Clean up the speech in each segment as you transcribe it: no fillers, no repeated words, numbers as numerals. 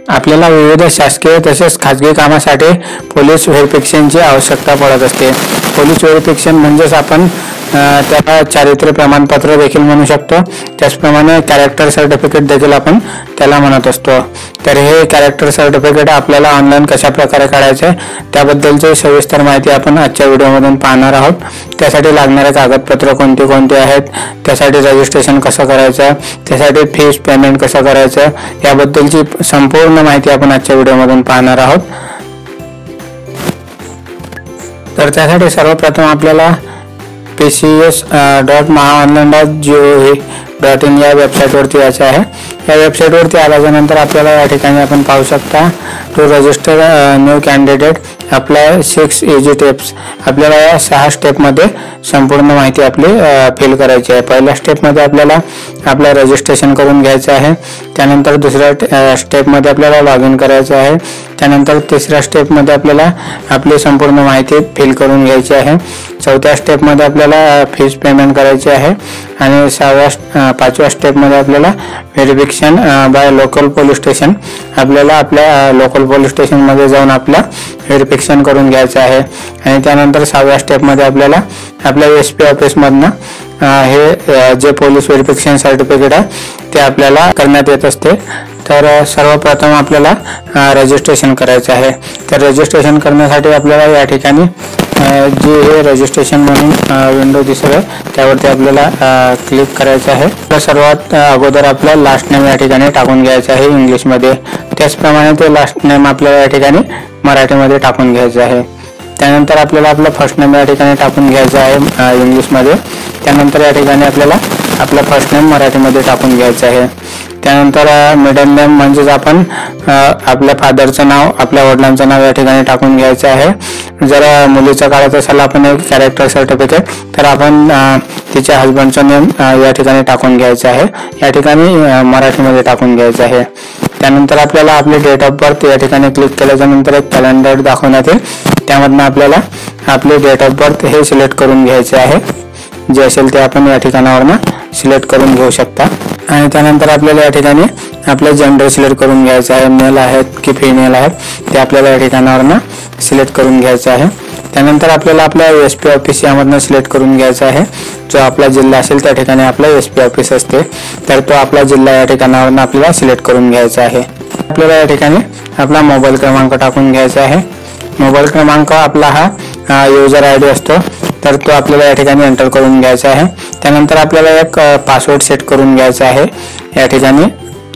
आपल्याला विविध शासकीय तसेच खाजगी कामासाठी पोलीस व्हेरिफिकेशनची आवश्यकता पडत असते। पोलीस व्हेरिफिकेशन म्हणजेच आपण त्याला चारित्र्य प्रमाणपत्र देखील म्हणू शकतो, त्याचप्रमाणे कॅरेक्टर सर्टिफिकेट देखील आपण त्याला म्हणत असतो। तर हे कॅरेक्टर सर्टिफिकेट आपल्याला ऑनलाईन कशा प्रकारे काढायचे त्याबद्दलची सविस्तर माहिती आपण आजच्या व्हिडिओमधून पाहणार आहोत। त्यासाठी लागणारे कागदपत्र कोणते कोणते आहेत, त्यासाठी रजिस्ट्रेशन कसं करायचं, त्यासाठी फीस पेमेंट कसं करायचं याबद्दलची संपूर्ण माहिती आपण आजच्या व्हिडिओमधून पाहणार आहोत। तर त्यासाठी सर्वप्रथम आपल्याला pcs.mahaonline.gov.in या वेबसाईटवरती यायचं आहे। या वेबसाईटवरती आल्यानंतर आपल्याला या ठिकाणी आपण पाहू शकता to register new candidate apply 6 easy tips. आपल्याला या 6 स्टेपमध्ये संपूर्ण माहिती आपली फिल करायची आहे। पहिल्या स्टेपमध्ये आपल्याला आपलं रजिस्ट्रेशन करून घ्यायचं आहे, त्यानंतर दुसऱ्या स्टेपमध्ये आपल्याला लॉग इन करायचं आहे, त्यानंतर तिसऱ्या स्टेपमध्ये आपल्याला आपली संपूर्ण माहिती फिल करून घ्यायची आहे, चौथ्या स्टेपमध्ये आपल्याला फीस पेमेंट करायची आहे आणि पाचव्या स्टेपमध्ये आपल्याला verification by local police station आपल्याला आपल्या लोकल पोलीस स्टेशनमध्ये जाऊन आपला व्हेरिफिकेशन करून घ्यायचं आहे आणि त्यानंतर 6व्या स्टेपमध्ये आपल्याला आपल्या SP ऑफिसमधनं हे जे पोलीस व्हेरिफिकेशन सर्टिफिकेट आहे ते आपल्याला करण्यात येत असते। तर सर्वप्रथम आपल्याला रजिस्ट्रेशन करायचं आहे। तर रजिस्ट्रेशन करण्यासाठी आपल्याला या ठिकाणी जे हे रजिस्ट्रेशन म्हणून विंडो दिसत आहे त्यावरती आपल्याला क्लिक करायचं आहे। तर सर्वात अगोदर आपला लास्ट नेम या ठिकाणी टाकून घ्यायचं आहे इंग्लिशमध्ये, त्याचप्रमाणे ते लास्ट नेम आपल्याला या ठिकाणी मराठीमध्ये टाकून घ्यायचं आहे। त्यानंतर आपल्याला आपलं फर्स्ट नेम या ठिकाणी टाकून घ्यायचं आहे इंग्लिशमध्ये, त्यानंतर या ठिकाणी आपल्याला आपलं फर्स्ट नेम मराठीमध्ये टाकून घ्यायचं आहे। त्यानंतर मिडल नेम म्हणजेच आपण आपल्या फादरचं नाव आपल्या वडिलांचं नाव या ठिकाणी टाकून घ्यायचं आहे। जर मुलीचं काढत असेल आपण एक कॅरेक्टर सर्टिफिकेट तर आपण तिच्या हजबंडचं नेम या ठिकाणी टाकून घ्यायचं आहे, या ठिकाणी मराठीमध्ये टाकून घ्यायचं आहे। त्यानंतर आपल्याला आपले डेट ऑफ बर्थ या ठिकाणी क्लिक केल्यानंतर एक कॅलेंडर दाखवण्यात येईल, त्यामधनं आपल्याला आपले डेट ऑफ बर्थ हे सिलेक्ट करून घ्यायचे आहे, जे असेल ते आपण या ठिकाणावरनं सिलेक्ट करून घेऊ शकता। आणि त्यानंतर आपल्याला या ठिकाणी आपले जेंडर सिलेक्ट करून घ्यायचं आहे, मेल आहेत की फिमेल आहेत ते आपल्याला या ठिकाणावरनं सिलेक्ट करून घ्यायचं आहे। त्यानंतर आपल्याला आपल्या SP ऑफिस यामधनं सिलेक्ट करून घ्यायचा आहे, जो आपला जिल्हा असेल त्या ठिकाणी आपला SP ऑफिस असते, तर तो आपला जिल्हा या ठिकाणावरनं आपल्याला सिलेक्ट करून घ्यायचा आहे। आपल्याला या ठिकाणी आपला मोबाईल क्रमांक टाकून घ्यायचा आहे। मोबाईल क्रमांक आपला हा युजर ID असतो, तर तो आपल्याला या ठिकाणी एंटर करून घ्यायचा आहे। त्यानंतर आपल्याला एक पासवर्ड सेट करून घ्यायचा आहे। या ठिकाणी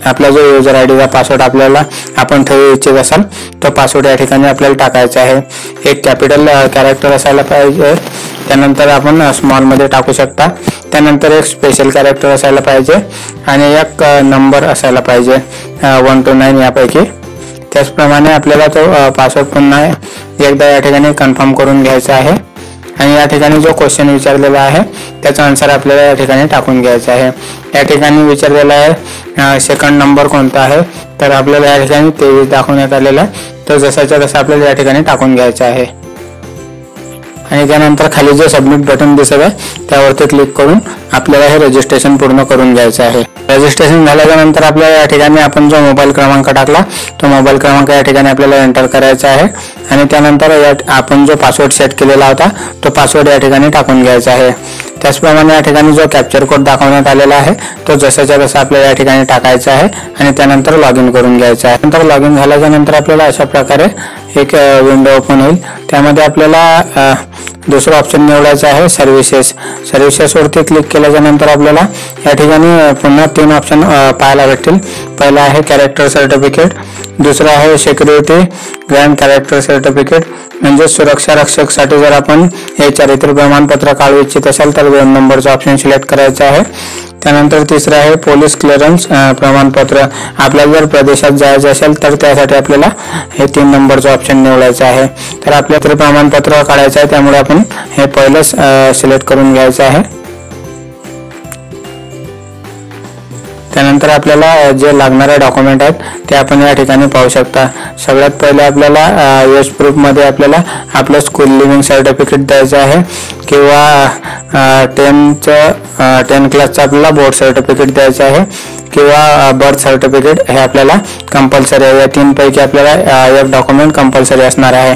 आपला जो युजर ID चा पासवर्ड आपल्याला आपण ठेवू इच्छित असाल तो पासवर्ड या ठिकाणी आपल्याला टाकायचा आहे। एक कॅपिटल कॅरेक्टर असायला पाहिजे, त्यानंतर आपण स्मॉलमध्ये टाकू शकता, त्यानंतर एक स्पेशल कॅरेक्टर असायला पाहिजे आणि एक नंबर असायला पाहिजे 1 to 9 यापैकी। त्याचप्रमाणे आपल्याला तो पासवर्ड पुन्हा एकदा या ठिकाणी कन्फर्म करून घ्यायचा आहे आणि या ठिकाणी जो क्वेश्चन विचारलेला आहे त्याचा आन्सर आपल्याला या ठिकाणी टाकून घ्यायचा आहे। या ठिकाणी विचारलेला आहे सेकंड नंबर कोणता आहे, तर आपल्याला या ठिकाणी 23 दाखवण्यात आलेला आहे, तो जसाच्या तसा आपल्याला या ठिकाणी टाकून घ्यायचा आहे। आणि त्यानंतर खाली जे सबमिट बटन दिसत आहे त्यावरती क्लिक करून आपल्याला हे रजिस्ट्रेशन पूर्ण करून घ्यायचं आहे। रजिस्ट्रेशन झाल्यानंतर आपल्याला या ठिकाणी आपण जो मोबाईल क्रमांक टाकला तो मोबाईल क्रमांक या ठिकाणी आपल्याला एंटर करायचा आहे आणि त्यानंतर आपण जो पासवर्ड सेट केलेला होता तो पासवर्ड या ठिकाणी टाकून घ्यायचा आहे। त्याचप्रमाणे या ठिकाणी जो कॅप्चर कोड दाखवण्यात आलेला आहे तो जसाच्या तसा आपल्याला या ठिकाणी टाकायचा आहे आणि त्यानंतर लॉग इन करून घ्यायचा आहे। नंतर लॉग इन झाल्यानंतर आपल्याला अशा प्रकारे एक विंडो ओपन होईल, त्यामध्ये आपल्याला दुसरा ऑप्शन निवडायचा आहे सर्व्हिसेस वरती क्लिक केल्यानंतर आपल्याला या ठिकाणी पुन्हा 3 ऑप्शन पाहायला भेटतील। पहिला आहे कॅरेक्टर सर्टिफिकेट, दुसरा आहे सिक्युरिटी ग्रँड कॅरेक्टर सर्टिफिकेट म्हणजे सुरक्षा रक्षकसाठी जर आपण हे चारित्र्य प्रमाणपत्र काढू इच्छित असाल तर 2 नंबरचा ऑप्शन सिलेक्ट करायचा आहे। त्यानंतर तिसरा आहे पोलीस क्लिअरन्स प्रमाणपत्र, आपल्याला जर प्रदेशात जायचं असेल तर त्यासाठी आपल्याला हे 3 नंबरचा ऑप्शन निवडायचा आहे। तर आपल्याला प्रमाणपत्र काढायचं आहे त्यामुळे आपण हे पहिलं सिलेक्ट करून घ्यायचं आहे। त्यानंतर आपल्याला जे लागणारे डॉक्युमेंट आहेत ते आपण या ठिकाणी पाहू शकता। सगळ्यात पहिले आपल्याला एज प्रूफमध्ये आपल्याला आपलं स्कूल लिव्हिंग सर्टिफिकेट द्यायचं आहे किंवा 10 क्लासचं आपल्याला बोर्ड सर्टिफिकेट द्यायचं आहे किंवा बर्थ सर्टिफिकेट हे आपल्याला कंपल्सरी आहे। या 3 पैकी आपल्याला एक डॉक्युमेंट कंपल्सरी असणार आहे।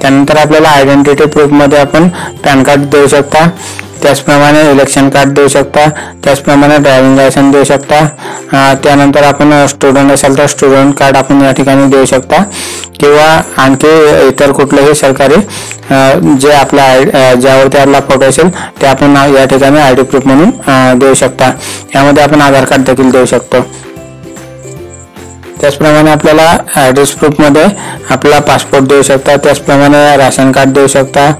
त्यानंतर आपल्याला आयडेंटिटी प्रूफमध्ये आपण पॅन कार्ड देऊ शकता, त्याचप्रमाणे इलेक्शन कार्ड देऊ शकता, त्याचप्रमाणे ड्रायव्हिंग लायसन्स देऊ शकता। त्यानंतर आपण स्टुडंट असेल तर स्टुडंट कार्ड आपण या ठिकाणी देऊ शकता किंवा आणखी इतर कुठलेही सरकारी जे आपला ज्यावरती आपला फोटो असेल ते आपण या ठिकाणी आयडी प्रूफ म्हणून देऊ शकता। यामध्ये आपण आधार कार्ड देखील देऊ शकतो। त्याचप्रमाणे आपल्याला ॲड्रेस प्रूफमध्ये आपला पासपोर्ट देऊ शकता, त्याचप्रमाणे राशन कार्ड देऊ शकता।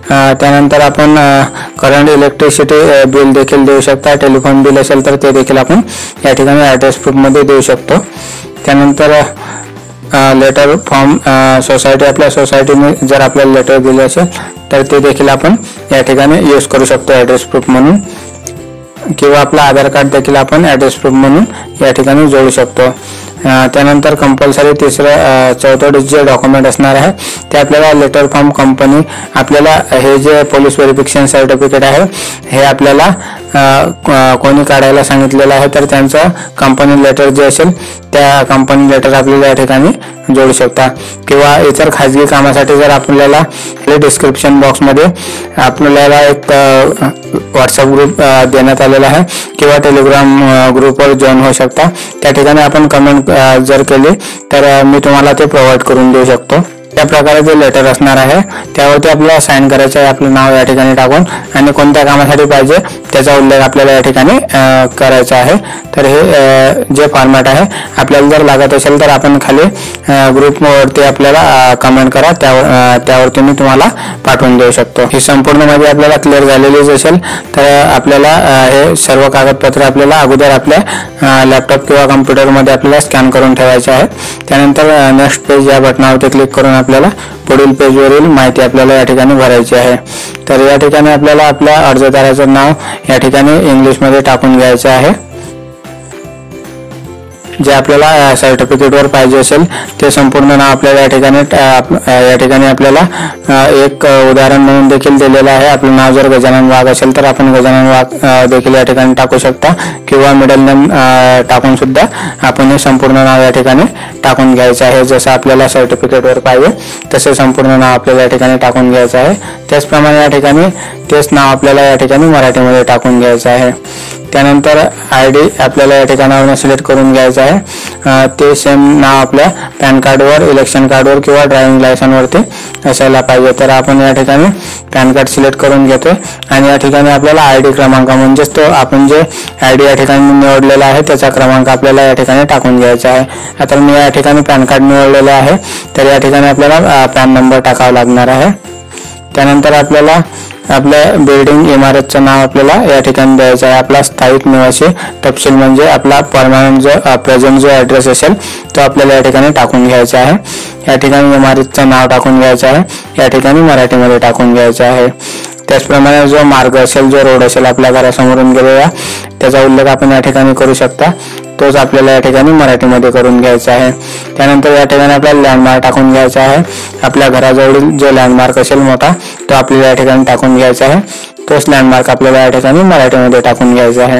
त्यानंतर आपण करंट इलेक्ट्रिसिटी बिल देखील देऊ शकता, टेलिफोन बिल असेल तर ते देखील आपण या ठिकाणी ॲड्रेस प्रूफमध्ये देऊ शकतो। त्यानंतर लेटर फॉर्म सोसायटी, आपल्या सोसायटीने जर आपल्याला लेटर दिले असेल तर ते देखील आपण या ठिकाणी यूज करू शकतो ॲड्रेस प्रूफ म्हणून, किंवा आपला आधार कार्ड देखील आपण ॲड्रेस प्रूफ म्हणून या ठिकाणी जोडू शकतो। त्यानंतर कंपल्सरी चौथं जे डॉक्युमेंट असणार आहे ते आपल्याला लेटर फ्रॉम कंपनी, आपल्याला हे जे पोलीस व्हेरिफिकेशन सर्टिफिकेट आहे हे आपल्याला कोणी काढायला सांगितलेलं आहे तर त्यांचं कंपनी लेटर जे असेल त्या कंपनी लेटर आपल्याला या ठिकाणी जोडू शकता। किंवा इतर खाजगी कामासाठी जर आपल्याला डिस्क्रिप्शन बॉक्समध्ये आपल्याला एक व्हॉट्सअप ग्रुप देण्यात आलेला आहे किंवा टेलिग्राम ग्रुपवर जॉईन होऊ शकता। त्या ठिकाणी आपण कमेंट जर केली तर मी तुम्हाला ते प्रोव्हाइड करून देऊ शकतो। त्या प्रकारे जे लेटर असणार आहे त्यावरती आपल्याला साइन करायचं आहे, आपलं नाव या ठिकाणी टाकून आणि कोणत्या कामासाठी पाहिजे त्याचा उल्लेख आपल्याला या ठिकाणी करायचा आहे। तर हे जे फॉर्मॅट आहे आपल्याला जर लागत असेल तर आपण खाली ग्रुपवरती आपल्याला कमेंट करा, त्यावरती मी तुम्हाला पाठवून देऊ शकतो। ही संपूर्ण माहिती आपल्याला क्लिअर झालेलीच असेल तर आपल्याला हे सर्व कागदपत्रे आपल्याला अगोदर आपल्या लॅपटॉप किंवा कम्प्युटरमध्ये आपल्याला स्कॅन करून ठेवायचे आहे। त्यानंतर नेक्स्ट पेज या बटनावरती क्लिक करून आपल्याला पुढील पेजवरील माहिती आपल्याला या ठिकाणी भरायची आहे। तर या ठिकाणी आपल्याला आपल्या अर्जदाराचं नाव या ठिकाणी इंग्लिशमध्ये टाकून घ्यायचं आहे, जे आपल्याला सर्टिफिकेटवर पाहिजे असेल ते संपूर्ण नाव आपल्याला या ठिकाणी आपल्याला एक उदाहरण म्हणून देखील दिलेलं आहे। आपलं नाव जर गजानन वाघ असेल तर आपण गजानन वाघ देखील या ठिकाणी टाकू शकता किंवा मिडल नेम टाकून सुद्धा आपण हे संपूर्ण नाव या ठिकाणी टाकून घ्यायचं आहे। जसं आपल्याला सर्टिफिकेटवर पाहिजे तसे संपूर्ण नाव आपल्याला या ठिकाणी टाकून घ्यायचं आहे। त्याचप्रमाणे या ठिकाणी तेच नाव आपल्याला या ठिकाणी मराठीमध्ये टाकून घ्यायचं आहे। त्यानंतर आयडी आपल्याला या ठिकाणावरून सिलेक्ट करून घ्यायचं आहे, ते सेम नाव आपल्या पॅन कार्डवर, इलेक्शन कार्डवर किंवा ड्रायव्हिंग लायसन्सवरती असायला पाहिजे। तर आपण या ठिकाणी पॅन कार्ड सिलेक्ट करून घेतोय आणि या ठिकाणी आपल्याला आयडी क्रमांक म्हणजेच तो आपण जे आयडी या ठिकाणी निवडलेला आहे त्याचा क्रमांक आपल्याला या ठिकाणी टाकून घ्यायचा आहे। आता मी या ठिकाणी पॅन कार्ड निवडलेलं आहे तर या ठिकाणी आपल्याला पॅन नंबर टाकावा लागणार आहे। त्यानंतर आपल्याला आपल्या बिल्डिंग इमारतचं नाव आपल्याला या ठिकाणी द्यायचं आहे। आपला स्थायिक निवासी तपशील म्हणजे आपला परमनंट जो प्रेझेंट जो ॲड्रेस असेल तो आपल्याला या ठिकाणी टाकून घ्यायचा आहे। या ठिकाणी इमारतचं नाव टाकून घ्यायचं आहे, या ठिकाणी मराठीमध्ये टाकून घ्यायचं आहे। त्याचप्रमाणे जो मार्ग असेल, जो रोड असेल आपल्या घरासमोरून गेलेला त्याचा उल्लेख आपण या ठिकाणी करू शकता, तोच आपल्याला या ठिकाणी मराठीमध्ये करून घ्यायचा आहे। त्यानंतर या ठिकाणी आपल्याला लँडमार्क टाकून घ्यायचा आहे, आपल्या घराजवळील जो लँडमार्क असेल मोठा तो आपल्याला या ठिकाणी टाकून घ्यायचा आहे, तोच लँडमार्क आपल्याला या ठिकाणी मराठीमध्ये टाकून घ्यायचा आहे।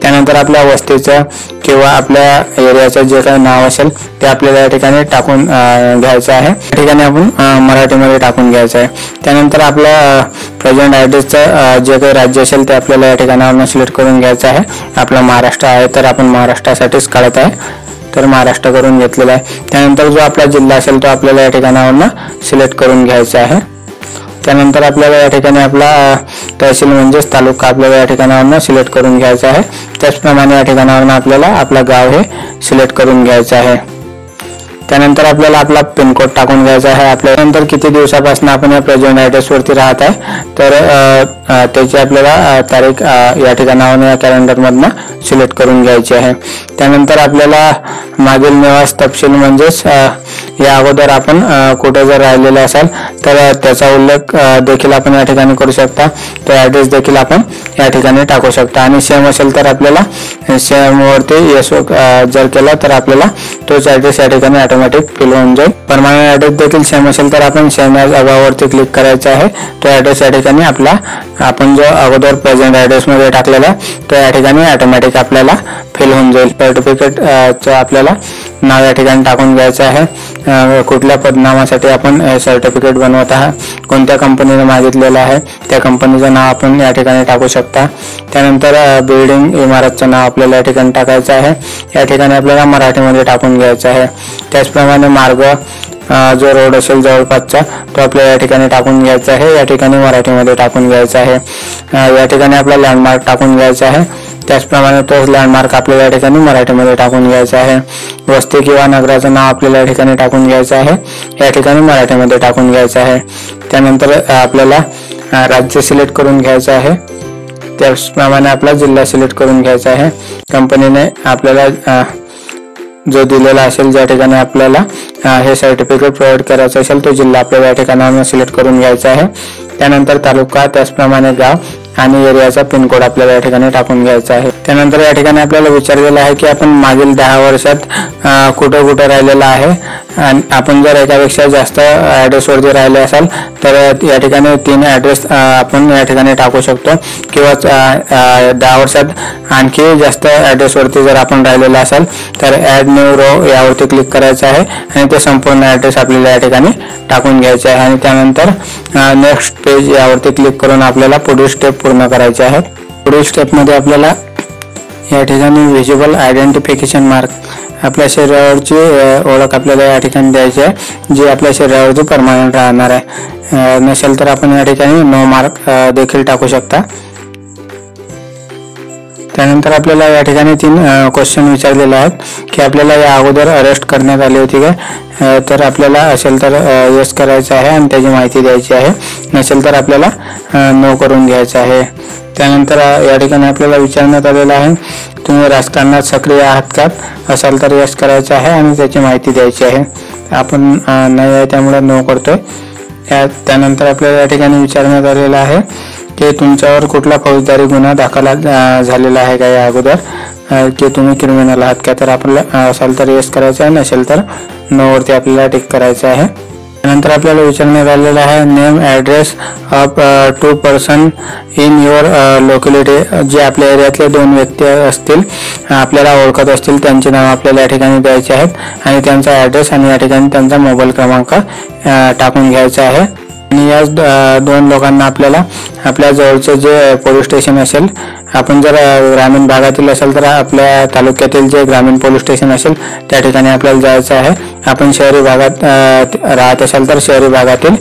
त्यानंतर आपल्या वस्तीचं किंवा आपल्या एरियाचं जे काही नाव असेल ते आपल्याला या ठिकाणी टाकून घ्यायचं आहे, या ठिकाणी आपण मराठीमध्ये टाकून घ्यायचं आहे। त्यानंतर आपल्या प्रेझेंट ॲड्रेसचं जे काही राज्य असेल ते आपल्याला या ठिकाणावरून सिलेक्ट करून घ्यायचं आहे। आपला महाराष्ट्र आहे तर आपण महाराष्ट्रासाठीच काढत आहे तर महाराष्ट्र करून घेतलेला आहे। त्यानंतर जो आपला जिल्हा असेल तो आपल्याला या ठिकाणावरून सिलेक्ट करून घ्यायचा आहे। त्यानंतर आपल्याला या ठिकाणी आपला तहसील म्हणजेच तालुका आपल्याला या ठिकाणावरून सिलेक्ट करून घ्यायचा आहे। त्याचप्रमाणे या ठिकाणावरून आपल्याला आपला गाव हे सिलेक्ट करून घ्यायचं आहे। त्यानंतर आपल्याला आपला पिनकोड टाकून घ्यायचा आहे। आपल्यानंतर किती दिवसापासून आपण या प्रेझेंट ॲड्रेसवरती राहत आहे तर त्याची आपल्याला तारीख या ठिकाणावरून या कॅलेंडरमधनं सिलेक्ट करून घ्यायची आहे। त्यानंतर आपल्याला मागील निवास तपशील म्हणजेच या अगोदर आपण कुठे जर राहिलेले असाल तर त्याचा उल्लेख देखील आपण या ठिकाणी करू शकता. तो ॲड्रेस देखील आपण या ठिकाणी टाकू शकता. आणि सेम असेल तर आपल्याला सेम वरती येस जर केला तर आपल्याला तोच ॲड्रेस या ठिकाणी ऑटोमॅटिक फिल होऊन जाईल. परमनंट ॲड्रेस देखील सेम असेल तर आपण सेम ॲज अबावरती क्लिक करायचं आहे. तो ॲड्रेस या ठिकाणी आपला आपण जो अगोदर प्रेझेंट ॲड्रेसमध्ये टाकलेला तो या ठिकाणी ऑटोमॅटिक आपल्याला फिल होऊन जाईल. सर्टिफिकेटचं आपल्याला नाव या ठिकाणी टाकून घ्यायचं आहे. कुठल्या पदनामासाठी आपण सर्टिफिकेट बनवत आहात, कोणत्या कंपनीने मागितलेलं आहे त्या कंपनीचं नाव आपण या ठिकाणी टाकू शकता. त्यानंतर बिल्डिंग इमारतचं नाव आपल्याला या ठिकाणी टाकायचं आहे. या ठिकाणी आपल्याला मराठीमध्ये टाकून घ्यायचं आहे. त्याचप्रमाणे मार्ग जो रोड असेल जवळपासचा तो आपल्याला या ठिकाणी टाकून घ्यायचा आहे. या ठिकाणी मराठीमध्ये टाकून घ्यायचा आहे. या ठिकाणी आपल्याला लँडमार्क टाकून घ्यायचा आहे. त्याचप्रमाणे तोच लँडमार्क आपल्याला या ठिकाणी मराठीमध्ये टाकून घ्यायचा आहे. वस्ती किंवा नगराचं नाव आपल्याला या ठिकाणी टाकून घ्यायचं आहे. या ठिकाणी मराठीमध्ये टाकून घ्यायचं आहे. त्यानंतर आपल्याला राज्य सिलेक्ट करून घ्यायचं आहे. त्याचप्रमाणे आपला जिल्हा सिलेक्ट करून घ्यायचा आहे. कंपनीने आपल्याला जो दिलेला असेल ज्या ठिकाणी आपल्याला हे सर्टिफिकेट प्रोव्हाइड करायचं असेल तो जिल्हा आपल्याला या ठिकाणी सिलेक्ट करून घ्यायचा आहे. त्यानंतर तालुका, त्याचप्रमाणे गाव आणि एरियाचा पिनकोड आपल्याला या ठिकाणी टाकून घ्यायचा आहे. त्यानंतर या ठिकाणी आपल्याला विचारलेलं आहे की आपण मागील 10 वर्षात कुठं कुठं राहिलेला आहे. आणि आपण जर एकापेक्षा जास्त ॲड्रेसवरती राहिले असाल तर या ठिकाणी 3 ॲड्रेस आपण या ठिकाणी टाकू शकतो. किंवा 10 वर्षात आणखी जास्त ॲड्रेसवरती जर आपण राहिलेला असाल तर ॲड न्यू रो यावरती क्लिक करायचं आहे आणि ते संपूर्ण ॲड्रेस आपल्याला या ठिकाणी टाकून घ्यायचे आहे. आणि त्यानंतर नेक्स्ट पेज यावरती क्लिक करून आपल्याला पुढील स्टेप पूर्ण करायचे आहेत. पुढील स्टेपमध्ये आपल्याला या ठिकाणी व्हिजिबल आयडेंटिफिकेशन मार्क आपल्या शरीरावरची ओळख आपल्याला या ठिकाणी द्यायची आहे जी आपल्या शरीरावरती परमनंट राहणार आहे. नसेल तर आपण या ठिकाणी नो मार्क देखील टाकू शकता. त्यानंतर आपल्याला या ठिकाणी 3 क्वेश्चन विचारलेले आहेत की आपल्याला या अगोदर अरेस्ट करण्यात आली होती काय, तर आपल्याला असेल तर येस करायचं आहे आणि त्याची माहिती द्यायची आहे. नसेल तर आपल्याला नो करून घ्यायचं आहे. त्यानंतर या ठिकाणी आपल्याला विचारण्यात आलेलं आहे तुम्ही राजकारणात सक्रिय आहात का, असाल तर येस करायचं आहे आणि त्याची माहिती द्यायची आहे. आपण नाही आहे त्यामुळे नो करतोय. त्यानंतर आपल्याला या ठिकाणी विचारण्यात आलेलं आहे की तुमच्यावर कुठला फौजदारी गुन्हा दाखल झालेला आहे का या अगोदर, की तुम्ही क्रिमिनल आहात का, तर आपल्याला असाल तर येस करायचं आहे. नसेल तर नो वरती आपल्याला टिक करायचं आहे. त्यानंतर आपल्याला विचारण्यात आलेलं आहे name address of 2 person in your locality. जे आपल्या एरियातले 2 व्यक्ती असतील आपल्याला ओळखत असतील त्यांचे नाव आपल्याला या ठिकाणी द्यायचे आहेत आणि त्यांचा ॲड्रेस आणि या ठिकाणी त्यांचा मोबाईल क्रमांक टाकून घ्यायचा आहे. आणि या 2 लोकांना आपल्याला आपल्या जवळचे जे पोलीस स्टेशन असेल, आपण जर ग्रामीण भागातील असेल तर आपल्या तालुक्यातील जे ग्रामीण पोलीस स्टेशन असेल त्या ठिकाणी आपल्याला जायचं आहे. आपण शहरी भागात राहत असाल तर शहरी भागातील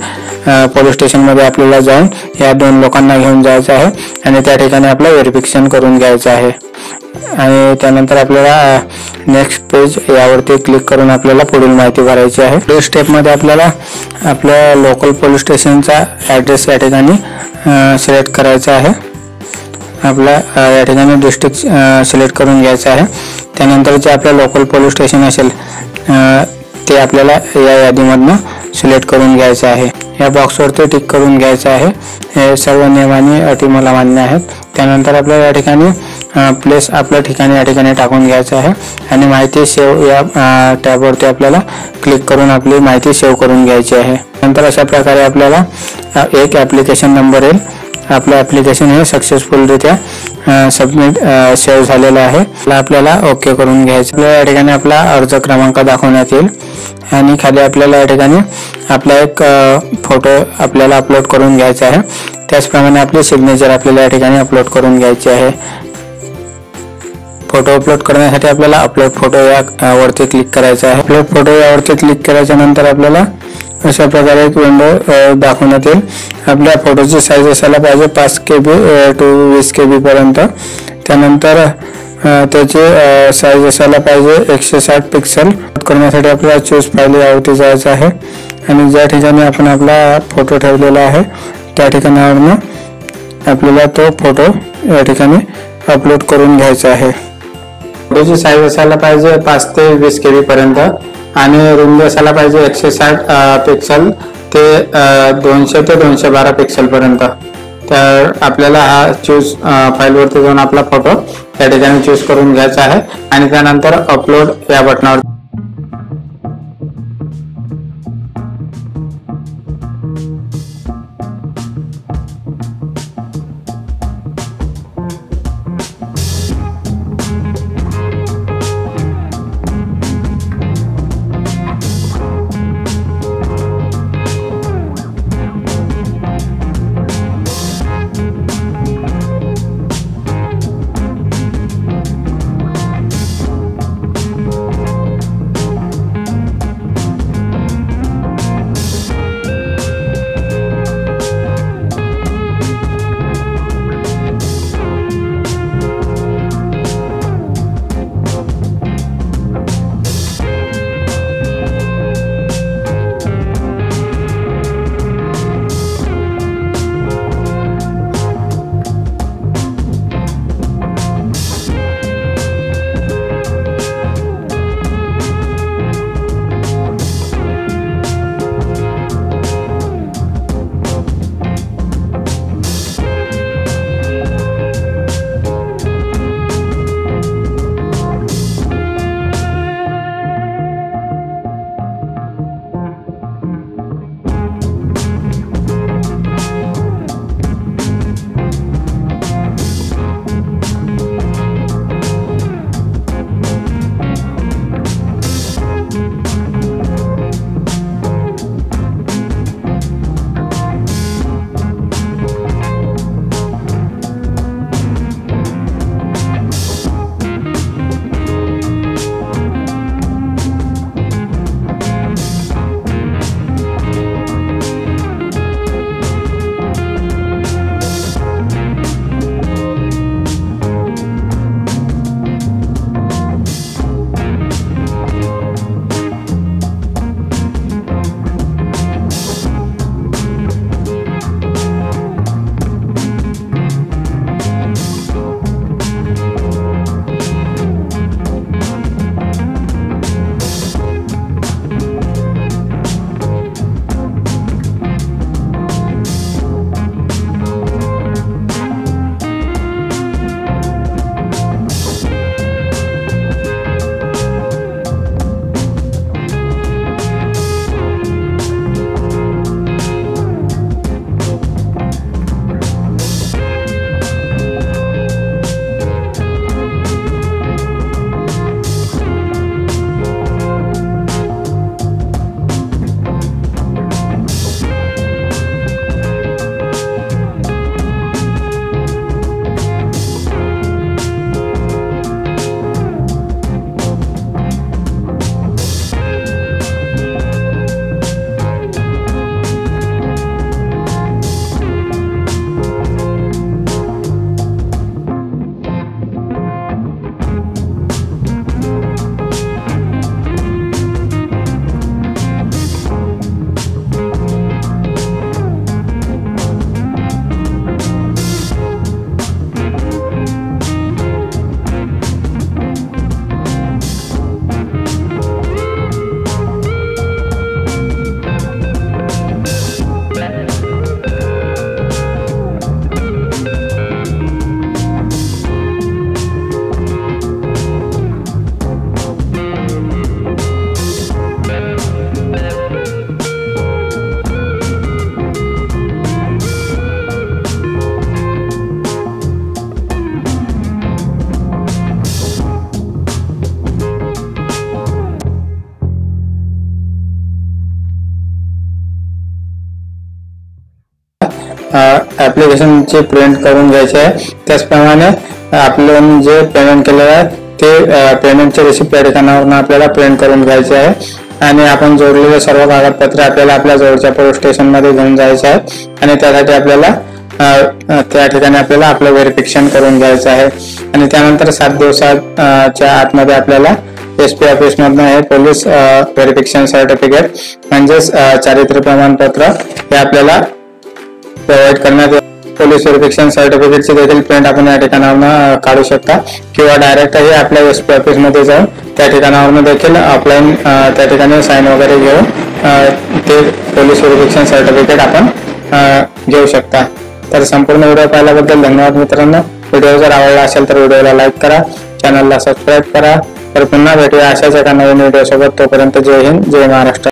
पोलीस स्टेशनमध्ये आपल्याला जाऊन या 2 लोकांना घेऊन जायचं आहे आणि त्या ठिकाणी आपलं व्हेरिफिकेशन करून घ्यायचं आहे. आणि त्यानंतर आपल्याला नेक्स्ट पेज यावरती क्लिक करून आपल्याला पुढील माहिती भरायची आहे. पुढील स्टेपमध्ये आपल्याला आपल्या लोकल पोलीस स्टेशनचा ॲड्रेस या ठिकाणी सिलेक्ट करायचा आहे. आपला या ठिकाणी डिस्ट्रिक्ट सिलेक्ट करून घ्यायचं आहे. त्यानंतर जे आपलं लोकल पोलीस स्टेशन असेल ते आपल्याला या यादीमधनं सिलेक्ट करून घ्यायचं आहे. या बॉक्सवरती टिक करून घ्यायचं आहे. हे सर्व नियम आणि अटी मला मान्य आहेत. त्यानंतर आपल्याला या ठिकाणी प्लेस आपल्या ठिकाणी या ठिकाणी टाकून घ्यायचं आहे आणि माहिती सेव्ह या टॅबवरती आपल्याला क्लिक करून आपली माहिती सेव्ह करून घ्यायची आहे. नंतर अशा प्रकारे आपल्याला एक ॲप्लिकेशन नंबर येईल. आपलं ॲप्लिकेशन हे सक्सेसफुलरित्या सबमिट सेव्ह झालेलं आहे. आपल्याला ओके करून घ्यायचं. आपल्याला या ठिकाणी आपला अर्ज क्रमांक दाखवण्यात येईल आणि खाली आपल्याला या ठिकाणी आपला एक फोटो आपल्याला अपलोड करून घ्यायचा आहे. त्याचप्रमाणे आपली सिग्नेचर आपल्याला या ठिकाणी अपलोड करून घ्यायची आहे. फोटो अपलोड करण्यासाठी आपल्याला अपलोड फोटो या वरती क्लिक करायचं आहे. अपलोड फोटो यावरती क्लिक केल्याच्या नंतर आपल्याला अशा प्रकारे एक विंडो दाखवण्यात येईल. आपल्या फोटोची साईज असायला पाहिजे 5 KB to 20 KB पर्यंत. त्यानंतर त्याची साईज असायला पाहिजे 160 पिक्सल. करण्यासाठी आपल्याला चूज फाईल यावरती जायचं आहे आणि ज्या ठिकाणी आपण आपला फोटो ठेवलेला आहे त्या ठिकाणावरून आपल्याला तो फोटो या ठिकाणी अपलोड करून घ्यायचा आहे. फोटोची साईज असायला पाहिजे 5 ते 20 KB पर्यंत. आणि रुंदी असायला पाहिजे 160 पिक्सल ते 200 ते 212 पिक्सल पर्यंत। तर आपल्याला हा चूज फाईलवरती जाऊन आपला फोटो या ठिकाणी चूज करून घ्यायचा आहे आणि त्यानंतर अपलोड या बटनावर ऍप्लिकेशनचे प्रिंट करून घ्यायचे आहे। त्याचप्रमाणे आपण जे पेमेंट केलेलं आहे ते पेमेंटचे रिसिप्ट या ठिकाणावरून आपल्याला प्रिंट करून घ्यायचे आहे आणि आपण जोडलेले सर्व कागदपत्रे आपल्याला आपल्या जवळच्या पोलीस स्टेशन मध्ये घेऊन जायचे आहे आणि त्यासाठी आपल्याला त्या ठिकाणी आपल्याला आपलं व्हेरिफिकेशन करून घ्यायचं आहे आणि त्यानंतर 7 दिवसाच्या आतमध्ये आपल्याला SP ऑफिस मधून हे पोलीस व्हेरिफिकेशन सर्टिफिकेट म्हणजेच चारित्र्य प्रमाणपत्र हे आपल्याला प्रोव्हाइड करण्यात येईल। पोलीस व्हेरिफिकेशन सर्टिफिकेटची देखील प्रिंट आपण या ठिकाणावरून काढू शकता किंवा डायरेक्टही आपल्या SP ऑफिस मध्ये जाऊन त्या ठिकाणावरून देखील ऑफलाईन त्या ठिकाणी साइन वगैरे घेऊन ते पोलीस व्हेरिफिकेशन सर्टिफिकेट आपण घेऊ शकता। तर संपूर्ण व्हिडिओ पाहिल्याबद्दल धन्यवाद मित्रांनो। व्हिडिओ जर आवडला असेल तर व्हिडिओला लाईक करा, चॅनलला सबस्क्राईब करा। तर पुन्हा भेटूया अशाच एका नवीन व्हिडिओ सोबत। तोपर्यंत जय हिंद, जय महाराष्ट्र।